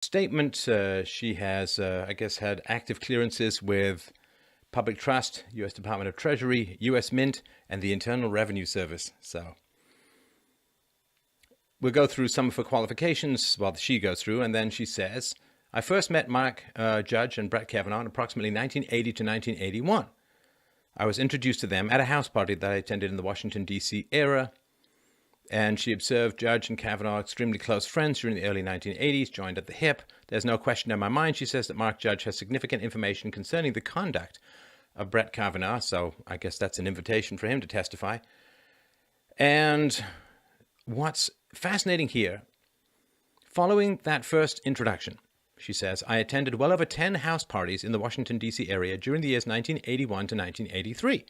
statement. She has, I guess, had active clearances with Public Trust, U.S. Department of Treasury, U.S. Mint, and the Internal Revenue Service. So we'll go through some of her qualifications. Well, she goes through, and then she says, I first met Mark Judge and Brett Kavanaugh in approximately 1980 to 1981. I was introduced to them at a house party that I attended in the Washington, D.C. area. And she observed Judge and Kavanaugh extremely close friends during the early 1980s, joined at the hip. There's no question in my mind, she says, that Mark Judge has significant information concerning the conduct of Brett Kavanaugh, so I guess that's an invitation for him to testify. And what's fascinating here, following that first introduction, she says, I attended well over 10 house parties in the Washington, D.C. area during the years 1981 to 1983,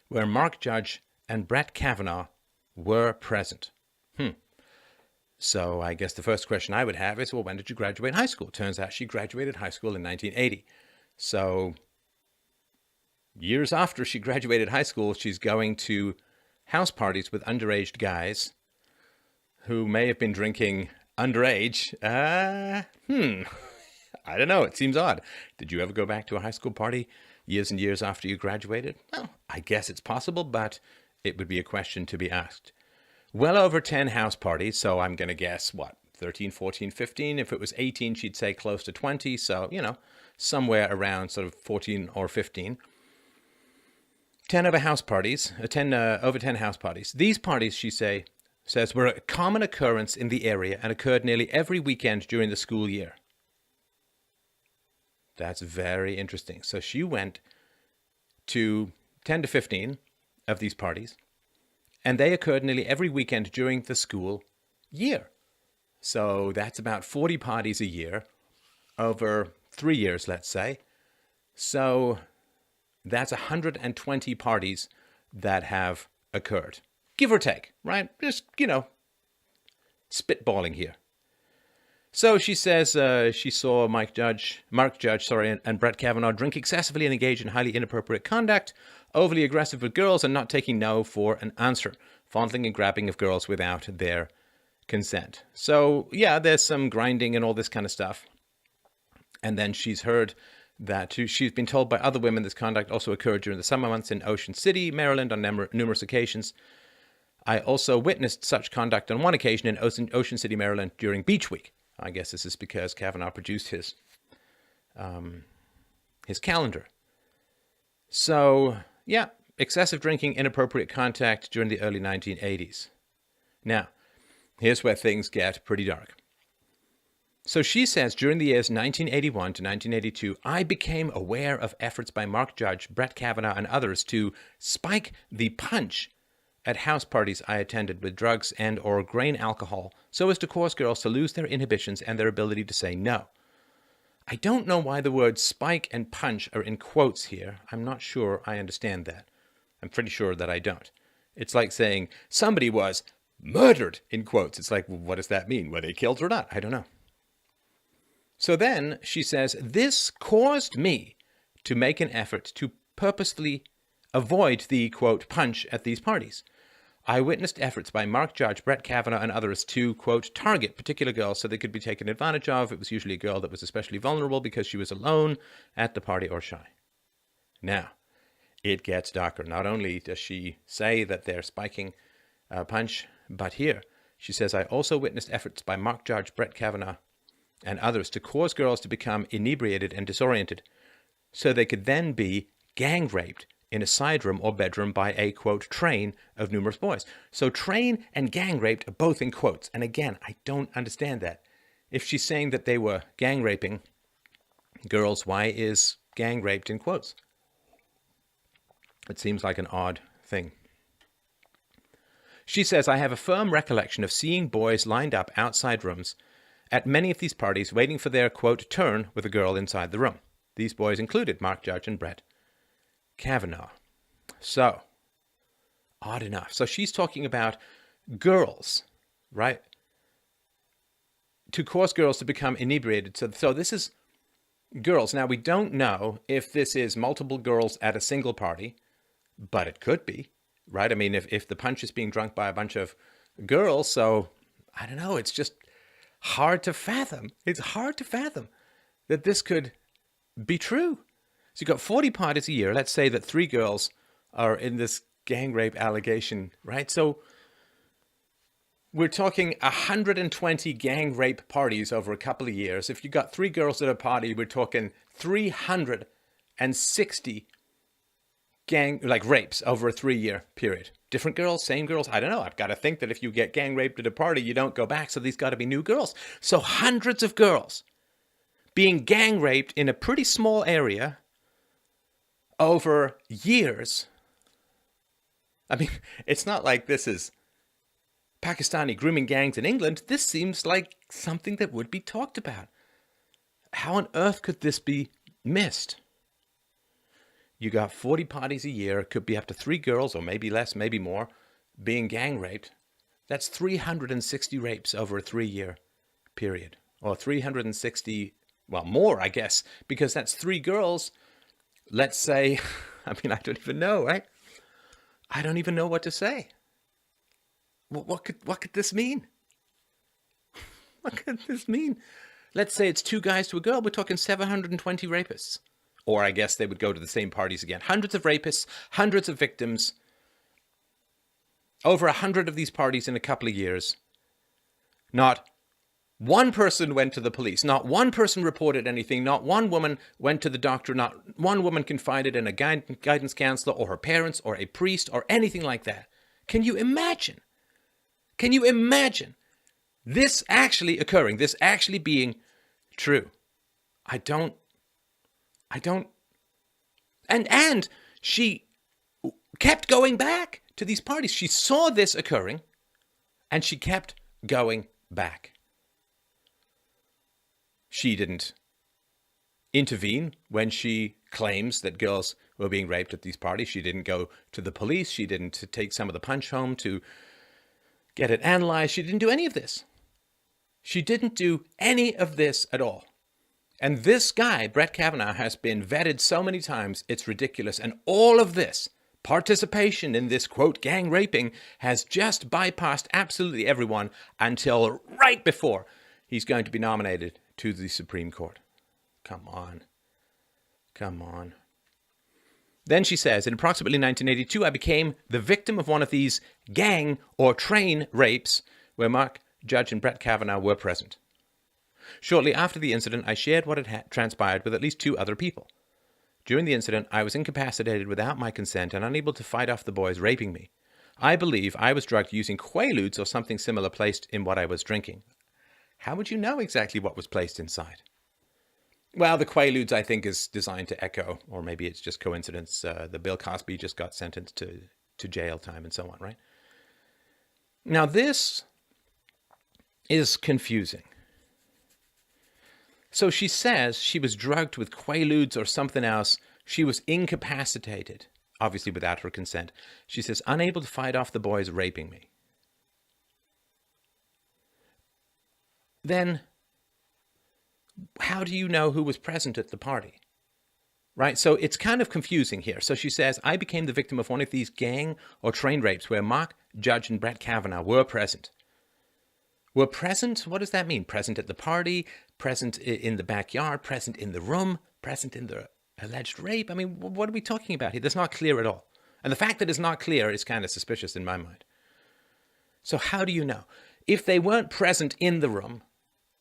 where Mark Judge and Brett Kavanaugh were present. So I guess the first question I would have is, well, when did you graduate high school? Turns out she graduated high school in 1980. So years after she graduated high school, she's going to house parties with underage guys who may have been drinking underage. I don't know. It seems odd. Did you ever go back to a high school party years and years after you graduated? Well, I guess it's possible, but it would be a question to be asked. Well over 10 house parties, so I'm going to guess, 13, 14, 15? If it was 18, she'd say close to 20, so, somewhere around sort of 14 or 15. 10 over house parties, over 10 house parties. These parties, she says, were a common occurrence in the area and occurred nearly every weekend during the school year. That's very interesting. So she went to 10 to 15 of these parties, and they occurred nearly every weekend during the school year. So that's about 40 parties a year over 3 years, let's say. So that's 120 parties that have occurred, give or take, right? Just, spitballing here. So she says she saw Mark Judge, and Brett Kavanaugh drink excessively and engage in highly inappropriate conduct, overly aggressive with girls and not taking no for an answer, fondling and grabbing of girls without their consent. So, yeah, there's some grinding and all this kind of stuff. And then she's heard that she's been told by other women this conduct also occurred during the summer months in Ocean City, Maryland on numerous occasions. I also witnessed such conduct on one occasion in Ocean City, Maryland during Beach Week. I guess this is because Kavanaugh produced his calendar. So, yeah, excessive drinking, inappropriate contact during the early 1980s. Now, here's where things get pretty dark. So she says, during the years 1981 to 1982, I became aware of efforts by Mark Judge, Brett Kavanaugh, and others to spike the punch at house parties I attended with drugs and or grain alcohol so as to cause girls to lose their inhibitions and their ability to say no. I don't know why the words spike and punch are in quotes here. I'm not sure I understand that. I'm pretty sure that I don't. It's like saying somebody was murdered in quotes. It's like, well, what does that mean? Were they killed or not? I don't know. So then she says, this caused me to make an effort to purposefully avoid the, quote, punch at these parties. I witnessed efforts by Mark Judge, Brett Kavanaugh, and others to, quote, target particular girls so they could be taken advantage of. It was usually a girl that was especially vulnerable because she was alone at the party or shy. Now, it gets darker. Not only does she say that they're spiking punch, but here she says, I also witnessed efforts by Mark Judge, Brett Kavanaugh, and others to cause girls to become inebriated and disoriented so they could then be gang raped in a side room or bedroom by a, quote, train of numerous boys. So train and gang raped are both in quotes. And again, I don't understand that. If she's saying that they were gang raping girls, why is gang raped in quotes? It seems like an odd thing. She says, I have a firm recollection of seeing boys lined up outside rooms at many of these parties waiting for their, quote, turn with a girl inside the room. These boys included Mark Judge and Brett Kavanaugh. So, odd enough. So she's talking about girls, right? To cause girls to become inebriated. So this is girls. Now, we don't know if this is multiple girls at a single party, but it could be, right? I mean, if the punch is being drunk by a bunch of girls, so I don't know. It's just, hard to fathom. It's hard to fathom that this could be true. So you've got 40 parties a year. Let's say that 3 girls are in this gang rape allegation, right? So we're talking 120 gang rape parties over a couple of years. If you got 3 girls at a party, we're talking 360 rapes over a 3-year period. Different girls, same girls, I don't know. I've got to think that if you get gang raped at a party, you don't go back. So these got to be new girls. So hundreds of girls being gang raped in a pretty small area over years. I mean, it's not like this is Pakistani grooming gangs in England. This seems like something that would be talked about. How on earth could this be missed? You got 40 parties a year. It could be up to 3 girls, or maybe less, maybe more, being gang raped. That's 360 rapes over a 3-year period. Or 360, well, more, I guess, because that's 3 girls. Let's say, I mean, I don't even know, right? I don't even know what to say. What could this mean? What could this mean? Let's say it's 2 guys to a girl. We're talking 720 rapists. Or I guess they would go to the same parties again. Hundreds of rapists, hundreds of victims. Over 100 of these parties in a couple of years. Not one person went to the police. Not one person reported anything. Not one woman went to the doctor. Not one woman confided in a guidance counselor or her parents or a priest or anything like that. Can you imagine? Can you imagine this actually occurring, this actually being true? I don't. And she kept going back to these parties. She saw this occurring and she kept going back. She didn't intervene when she claims that girls were being raped at these parties. She didn't go to the police. She didn't take some of the punch home to get it analyzed. She didn't do any of this. She didn't do any of this at all. And this guy, Brett Kavanaugh, has been vetted so many times, it's ridiculous. And all of this participation in this, quote, gang raping has just bypassed absolutely everyone until right before he's going to be nominated to the Supreme Court. Come on. Come on. Then she says, in approximately 1982, I became the victim of one of these gang or train rapes where Mark Judge and Brett Kavanaugh were present. Shortly after the incident, I shared what had transpired with at least 2 other people. During the incident, I was incapacitated without my consent and unable to fight off the boys raping me. I believe I was drugged using Quaaludes or something similar placed in what I was drinking. How would you know exactly what was placed inside? Well, the Quaaludes, I think, is designed to echo, or maybe it's just coincidence, the Bill Cosby just got sentenced to jail time and so on, right? Now, this is confusing. So she says she was drugged with Quaaludes or something else. She was incapacitated, obviously without her consent. She says, unable to fight off the boys raping me. Then, how do you know who was present at the party? Right? So it's kind of confusing here. So she says, I became the victim of one of these gang or train rapes where Mark Judge and Brett Kavanaugh were present. Were present? What does that mean? Present at the party, present in the backyard, present in the room, present in the alleged rape? I mean, what are we talking about here? That's not clear at all. And the fact that it's not clear is kind of suspicious in my mind. So how do you know? If they weren't present in the room,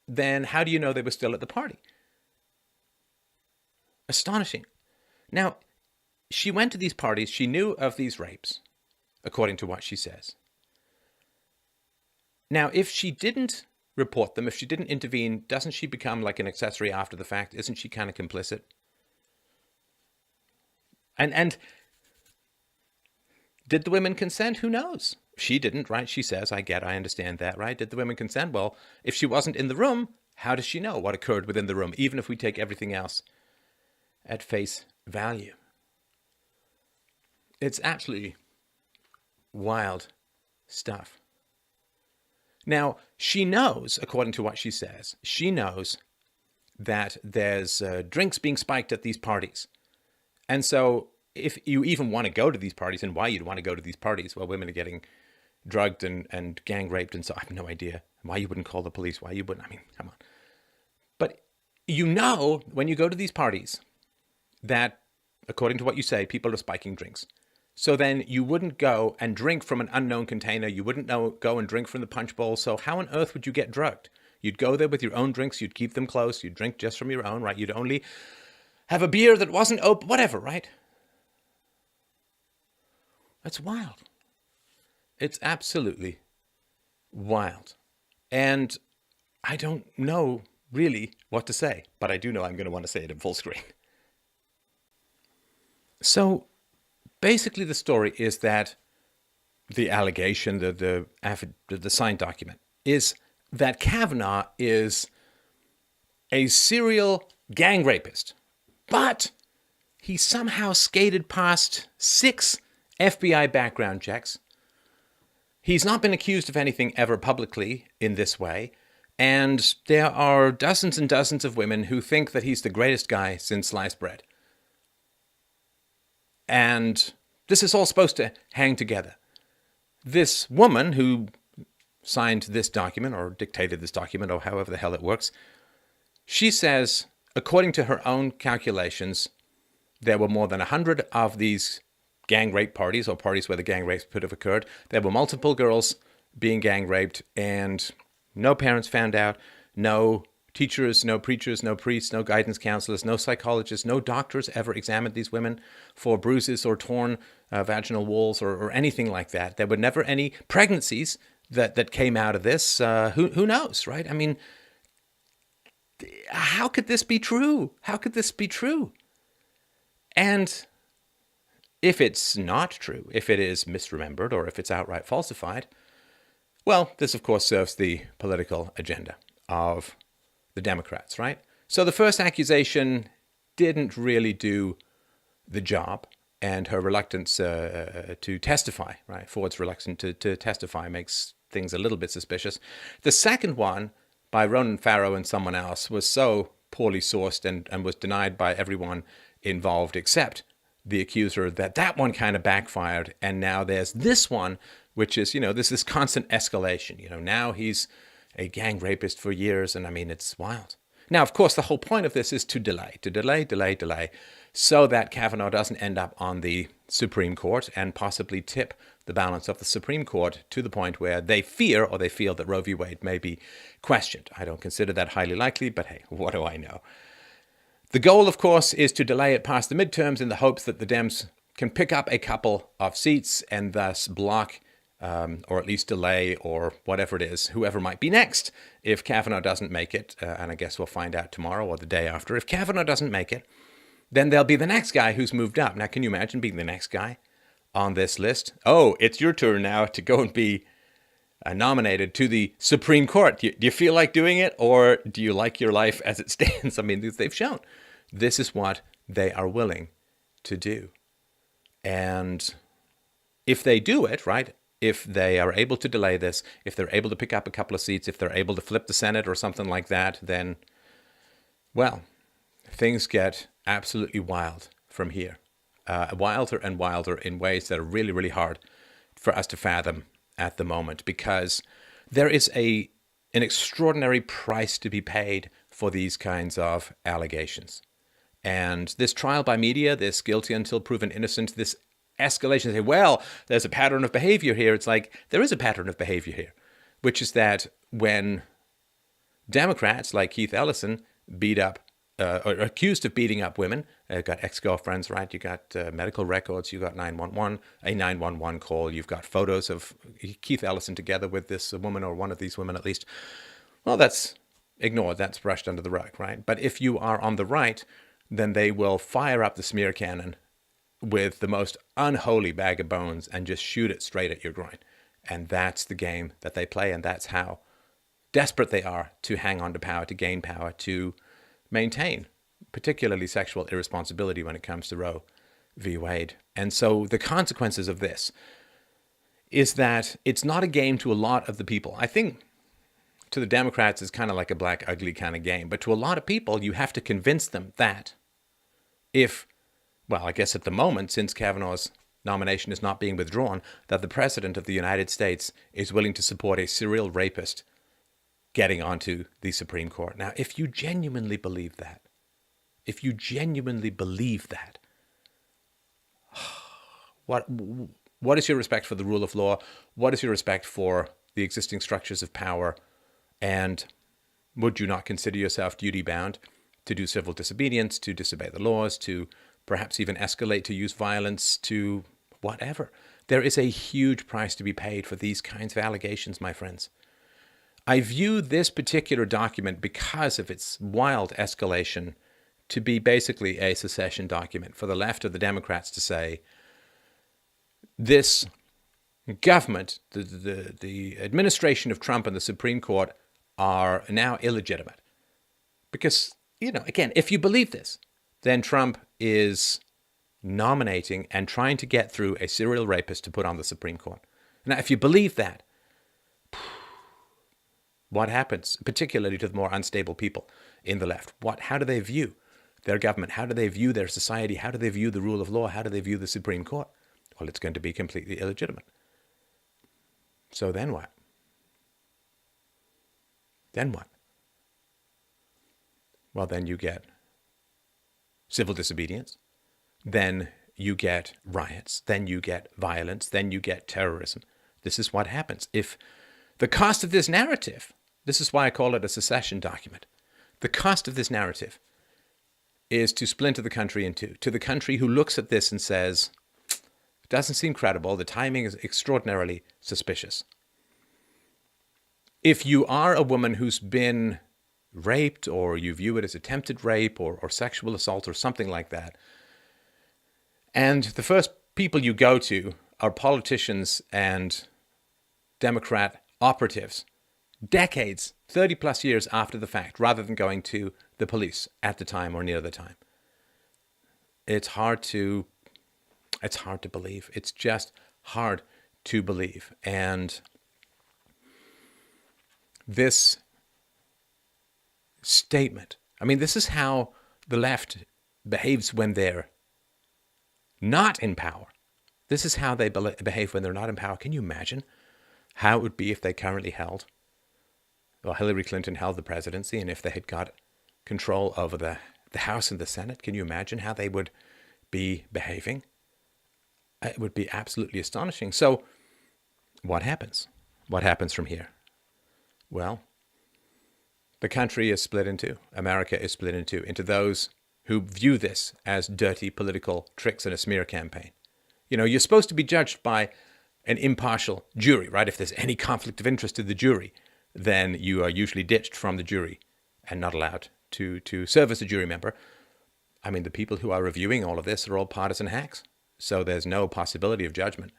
then how do you know they were still at the party? Astonishing. Now, she went to these parties. She knew of these rapes, according to what she says. Now, if she didn't report them, if she didn't intervene, doesn't she become like an accessory after the fact? Isn't she kind of complicit? And did the women consent? Who knows? She didn't, right? She says, I understand that, right? Did the women consent? Well, if she wasn't in the room, how does she know what occurred within the room, even if we take everything else at face value? It's absolutely wild stuff. Now, she knows, according to what she says, she knows that there's drinks being spiked at these parties. And so if you even want to go to these parties, and why you'd want to go to these parties while women are getting drugged and gang raped, and so I have no idea why you wouldn't call the police, why you wouldn't, I mean, come on. But you know, when you go to these parties, that, according to what you say, people are spiking drinks. So then you wouldn't go and drink from an unknown container. You wouldn't go and drink from the punch bowl. So how on earth would you get drugged? You'd go there with your own drinks. You'd keep them close. You'd drink just from your own, right? You'd only have a beer that wasn't open, whatever, right? That's wild. It's absolutely wild. And I don't know really what to say, but I do know I'm going to want to say it in full screen. So basically the story is that the allegation, the signed document, is that Kavanaugh is a serial gang rapist, but he somehow skated past 6 FBI background checks. He's not been accused of anything ever publicly in this way, and there are dozens and dozens of women who think that he's the greatest guy since sliced bread. And this is all supposed to hang together. This woman who signed this document or dictated this document or however the hell it works, she says, according to her own calculations, there were more than 100 of these gang rape parties or parties where the gang rapes could have occurred. There were multiple girls being gang raped and no parents found out, no teachers, no preachers, no priests, no guidance counselors, no psychologists, no doctors ever examined these women for bruises or torn vaginal walls or anything like that. There were never any pregnancies that came out of this. Who knows, right? I mean, how could this be true? How could this be true? And if it's not true, if it is misremembered or if it's outright falsified, well, this of course serves the political agenda of the Democrats, right? So the first accusation didn't really do the job, and her reluctance to testify, right? Ford's reluctance to testify makes things a little bit suspicious. The second one, by Ronan Farrow and someone else, was so poorly sourced and was denied by everyone involved except the accuser that one kind of backfired. And now there's this one, which is, this constant escalation. Now he's a gang rapist for years. And I mean, it's wild. Now, of course, the whole point of this is to delay, so that Kavanaugh doesn't end up on the Supreme Court and possibly tip the balance of the Supreme Court to the point where they feel that Roe v. Wade may be questioned. I don't consider that highly likely, but hey, what do I know? The goal, of course, is to delay it past the midterms in the hopes that the Dems can pick up a couple of seats and thus block or at least delay or whatever it is, whoever might be next. If Kavanaugh doesn't make it, and I guess we'll find out tomorrow or the day after, if Kavanaugh doesn't make it, then there'll be the next guy who's moved up. Now, can you imagine being the next guy on this list? Oh, it's your turn now to go and be nominated to the Supreme Court. Do you feel like doing it, or do you like your life as it stands? I mean, they've shown this is what they are willing to do. And if they do it, right, if they are able to delay this, if they're able to pick up a couple of seats, if they're able to flip the Senate or something like that, then, well, things get absolutely wild from here. Wilder and wilder in ways that are really, really hard for us to fathom at the moment, because there is an extraordinary price to be paid for these kinds of allegations. And this trial by media, this guilty until proven innocent, this escalation, say, well, there's a pattern of behavior here. It's like, there is a pattern of behavior here, which is that when Democrats like Keith Ellison beat up, or accused of beating up women, got ex-girlfriends, right? You got medical records, you got 911, a 911 call, you've got photos of Keith Ellison together with this woman, or one of these women at least. Well, that's ignored, that's brushed under the rug, right? But if you are on the right, then they will fire up the smear cannon with the most unholy bag of bones and just shoot it straight at your groin. And that's the game that they play, and that's how desperate they are to hang on to power, to gain power, to maintain particularly sexual irresponsibility when it comes to Roe v. Wade. And so the consequences of this is that it's not a game to a lot of the people. I think to the Democrats it's kind of like a black ugly kind of game, but to a lot of people you have to convince them that if, well, I guess at the moment, since Kavanaugh's nomination is not being withdrawn, that the President of the United States is willing to support a serial rapist getting onto the Supreme Court. Now, if you genuinely believe that, what is your respect for the rule of law? What is your respect for the existing structures of power? And would you not consider yourself duty-bound to do civil disobedience, to disobey the laws, to perhaps even escalate, to use violence, to whatever? There is a huge price to be paid for these kinds of allegations, my friends. I view this particular document, because of its wild escalation, to be basically a secession document for the left or the Democrats to say, this government, the administration of Trump and the Supreme Court are now illegitimate. Because, again, if you believe this, then Trump is nominating and trying to get through a serial rapist to put on the Supreme Court. Now, if you believe that, what happens, particularly to the more unstable people in the left? How do they view their government? How do they view their society? How do they view the rule of law? How do they view the Supreme Court? Well, it's going to be completely illegitimate. So then what? Then what? Well, then you get civil disobedience. Then you get riots. Then you get violence. Then you get terrorism. This is what happens. If the cost of this narrative, this is why I call it a secession document, the cost of this narrative is to splinter the country in two. To the country who looks at this and says, doesn't seem credible, the timing is extraordinarily suspicious. If you are a woman who's been raped, or you view it as attempted rape or sexual assault or something like that, and the first people you go to are politicians and Democrat operatives, decades, 30 plus years after the fact, rather than going to the police at the time or near the time, it's hard to believe. It's just hard to believe. And this statement, this is how the left behaves when they're not in power. This is how they behave when they're not in power. Can you imagine how it would be if they currently Hillary Clinton held the presidency, and if they had got control over the House and the Senate? Can you imagine how they would be behaving? It would be absolutely astonishing. So what happens? What happens from here? Well, the country is split in two. America is split in two, into those who view this as dirty political tricks and a smear campaign. You're supposed to be judged by an impartial jury, right? If there's any conflict of interest to the jury, then you are usually ditched from the jury and not allowed to serve as a jury member. The people who are reviewing all of this are all partisan hacks. So there's no possibility of judgment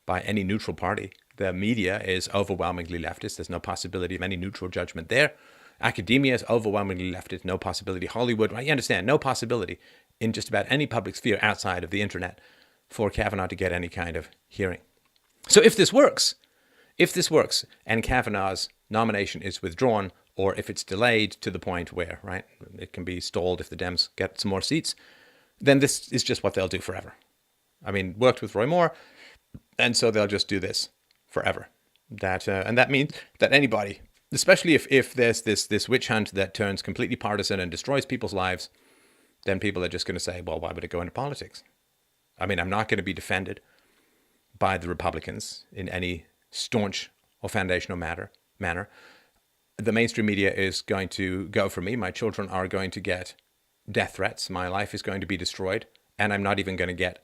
by any neutral party. The media is overwhelmingly leftist. There's no possibility of any neutral judgment there. Academia is overwhelmingly leftist. No possibility. Hollywood, right? You understand, no possibility in just about any public sphere outside of the internet for Kavanaugh to get any kind of hearing. So if this works, and Kavanaugh's nomination is withdrawn, or if it's delayed to the point where, right, it can be stalled if the Dems get some more seats, then this is just what they'll do forever. Worked with Roy Moore, and so they'll just do this forever. And that means that anybody, especially if there's this witch hunt that turns completely partisan and destroys people's lives, then people are just going to say, well, why would it go into politics? I'm not going to be defended by the Republicans in any staunch or foundational manner. The mainstream media is going to go for me. My children are going to get death threats. My life is going to be destroyed. And I'm not even going to get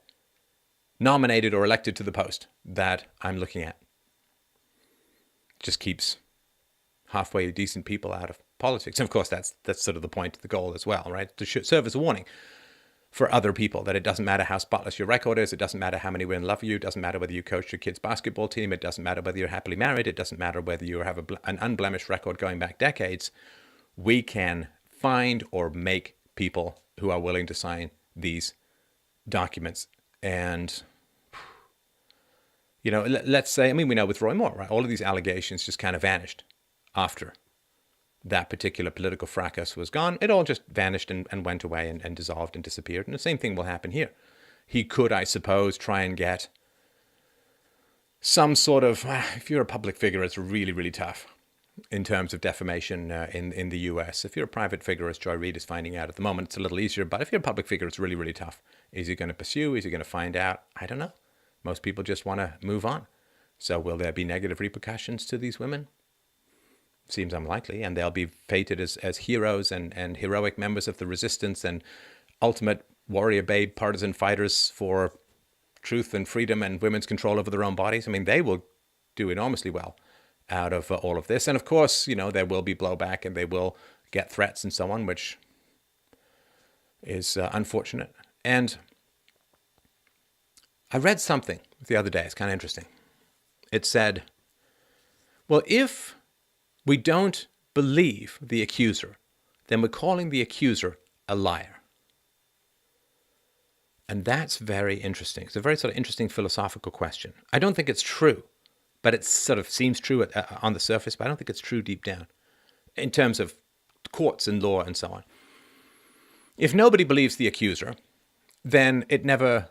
nominated or elected to the post that I'm looking at. Just keeps halfway decent people out of politics. And of course, that's sort of the point, the goal as well, right? To serve as a warning for other people that it doesn't matter how spotless your record is. It doesn't matter how many women love you. It doesn't matter whether you coached your kid's basketball team. It doesn't matter whether you're happily married. It doesn't matter whether you have an unblemished record going back decades. We can find or make people who are willing to sign these documents. And, let's say, we know with Roy Moore, right? All of these allegations just kind of vanished after that particular political fracas was gone. It all just vanished and went away and dissolved and disappeared. And the same thing will happen here. He could, I suppose, try and get some sort of, if you're a public figure, it's really, really tough in terms of defamation in the US. If you're a private figure, as Joy Reid is finding out at the moment, it's a little easier. But if you're a public figure, it's really, really tough. Is he going to pursue? Is he going to find out? I don't know. Most people just want to move on. So will there be negative repercussions to these women? Seems unlikely. And they'll be fated as heroes and heroic members of the resistance and ultimate warrior babe partisan fighters for truth and freedom and women's control over their own bodies. I mean, they will do enormously well out of all of this. And of course, you know, there will be blowback and they will get threats and so on, which is unfortunate. And I read something the other day. It's kind of interesting. It said, well, if we don't believe the accuser, then we're calling the accuser a liar. And that's very interesting. It's a very sort of interesting philosophical question. I don't think it's true, but it sort of seems true on the surface, but I don't think it's true deep down in terms of courts and law and so on. If nobody believes the accuser, then it never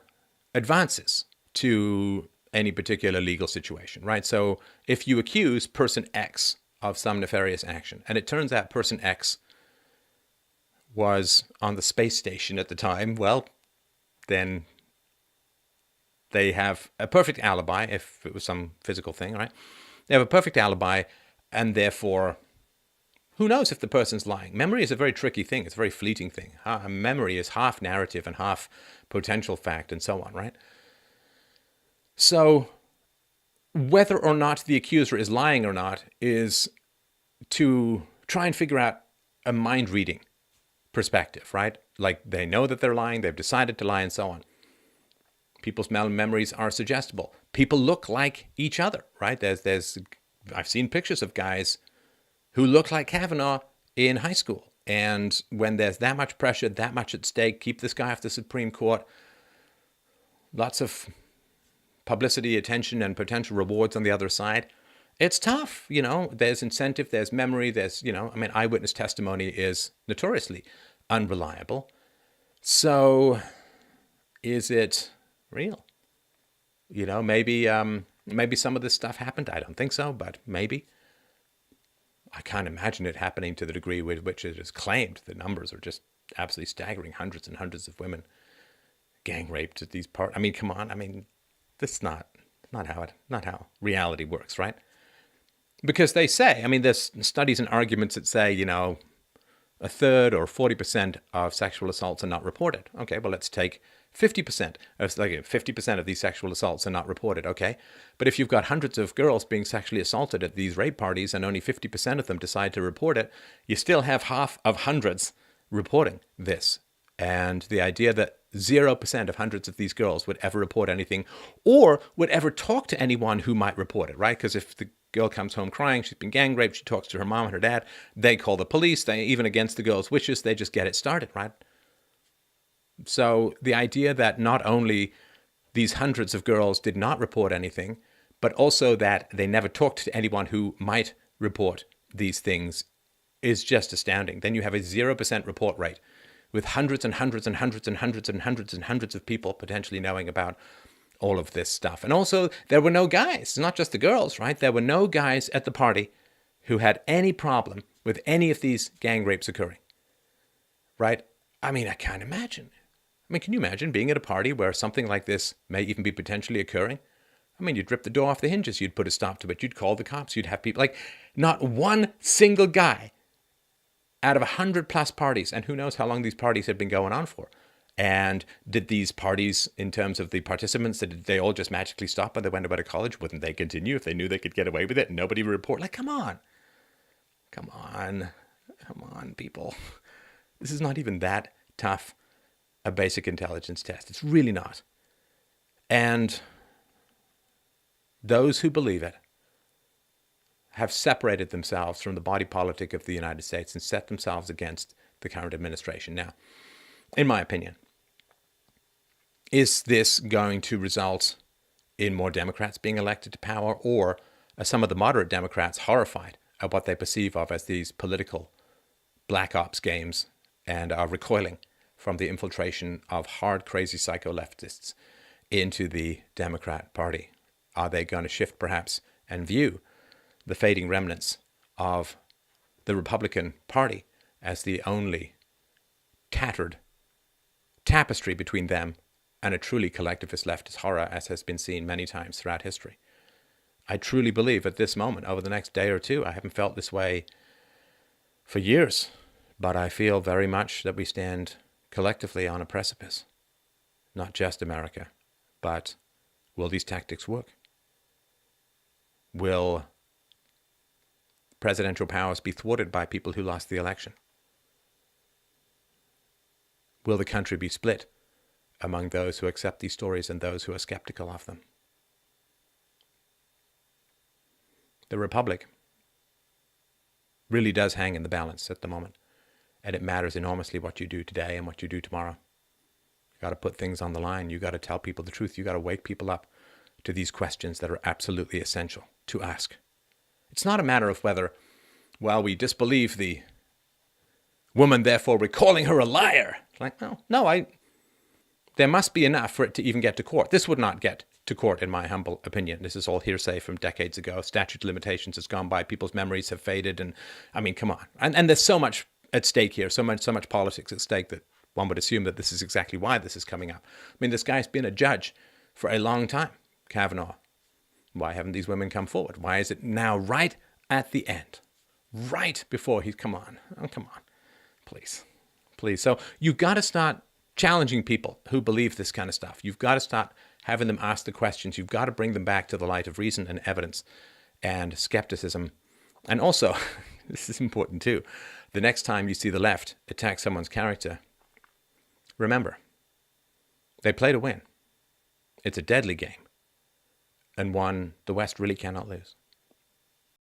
advances to any particular legal situation, right? So if you accuse person X of some nefarious action, and it turns out person X was on the space station at the time, well, then they have a perfect alibi if it was some physical thing, right? They have a perfect alibi, and therefore, who knows if the person's lying? Memory is a very tricky thing. It's a very fleeting thing. Memory is half narrative and half potential fact and so on, right? So whether or not the accuser is lying or not is to try and figure out a mind-reading perspective, right? Like they know that they're lying, they've decided to lie and so on. People's memories are suggestible. People look like each other, right? I've seen pictures of guys who look like Kavanaugh in high school. And when there's that much pressure, that much at stake, keep this guy off the Supreme Court, lots of publicity, attention, and potential rewards on the other side. It's tough, you know, there's incentive, there's memory, eyewitness testimony is notoriously unreliable. So is it real? You know, maybe some of this stuff happened. I don't think so, but maybe. I can't imagine it happening to the degree with which it is claimed. The numbers are just absolutely staggering. Hundreds and hundreds of women gang raped at these parties. I mean, come on. I mean, that's not how reality works, right? Because they say, I mean, there's studies and arguments that say, you know, a third or 40% of sexual assaults are not reported. Okay, well, let's take 50%. 50% of these sexual assaults are not reported. Okay, but if you've got hundreds of girls being sexually assaulted at these rape parties and only 50% of them decide to report it, you still have half of hundreds reporting this. And the idea that 0% of hundreds of these girls would ever report anything or would ever talk to anyone who might report it, right? Because if the girl comes home crying, she's been gang raped, she talks to her mom and her dad, they call the police, they even against the girl's wishes, they just get it started, right? So the idea that not only these hundreds of girls did not report anything, but also that they never talked to anyone who might report these things is just astounding. Then you have a 0% report rate with hundreds and hundreds and hundreds and hundreds and hundreds and hundreds of people potentially knowing about all of this stuff. And also, there were no guys. It's not just the girls, right? There were no guys at the party who had any problem with any of these gang rapes occurring, right? I mean, I can't imagine. I mean, can you imagine being at a party where something like this may even be potentially occurring? I mean, you'd rip the door off the hinges. You'd put a stop to it. You'd call the cops. You'd have people, like, not one single guy out of 100 plus parties, and who knows how long these parties had been going on for. And did these parties, in terms of the participants, did they all just magically stop when they went away to college? Wouldn't they continue if they knew they could get away with it and nobody would report? Like, come on, people. This is not even that tough a basic intelligence test. It's really not. And those who believe it have separated themselves from the body politic of the United States and set themselves against the current administration. Now, in my opinion, is this going to result in more Democrats being elected to power, or are some of the moderate Democrats horrified at what they perceive of as these political black ops games and are recoiling from the infiltration of hard, crazy psycho leftists into the Democrat Party? Are they going to shift perhaps and view the fading remnants of the Republican Party as the only tattered tapestry between them and a truly collectivist leftist horror, as has been seen many times throughout history? I truly believe at this moment, over the next day or two, I haven't felt this way for years, but I feel very much that we stand collectively on a precipice. Not just America, but will these tactics work? Will presidential powers be thwarted by people who lost the election? Will the country be split among those who accept these stories and those who are skeptical of them? The Republic really does hang in the balance at the moment, and it matters enormously what you do today and what you do tomorrow. You got to put things on the line. You got to tell people the truth. You got to wake people up to these questions that are absolutely essential to ask. It's not a matter of whether, well, we disbelieve the woman, therefore we're calling her a liar. Like, no, there must be enough for it to even get to court. This would not get to court, in my humble opinion. This is all hearsay from decades ago. Statute of limitations has gone by. People's memories have faded. And I mean, come on. And there's so much at stake here, so much politics at stake that one would assume that this is exactly why this is coming up. I mean, this guy's been a judge for a long time, Kavanaugh. Why haven't these women come forward? Why is it now right at the end? Right before he's, come on, please. So you've got to start challenging people who believe this kind of stuff. You've got to start having them ask the questions. You've got to bring them back to the light of reason and evidence and skepticism. And also, this is important too, the next time you see the left attack someone's character, remember, they play to win. It's a deadly game, and one the West really cannot lose.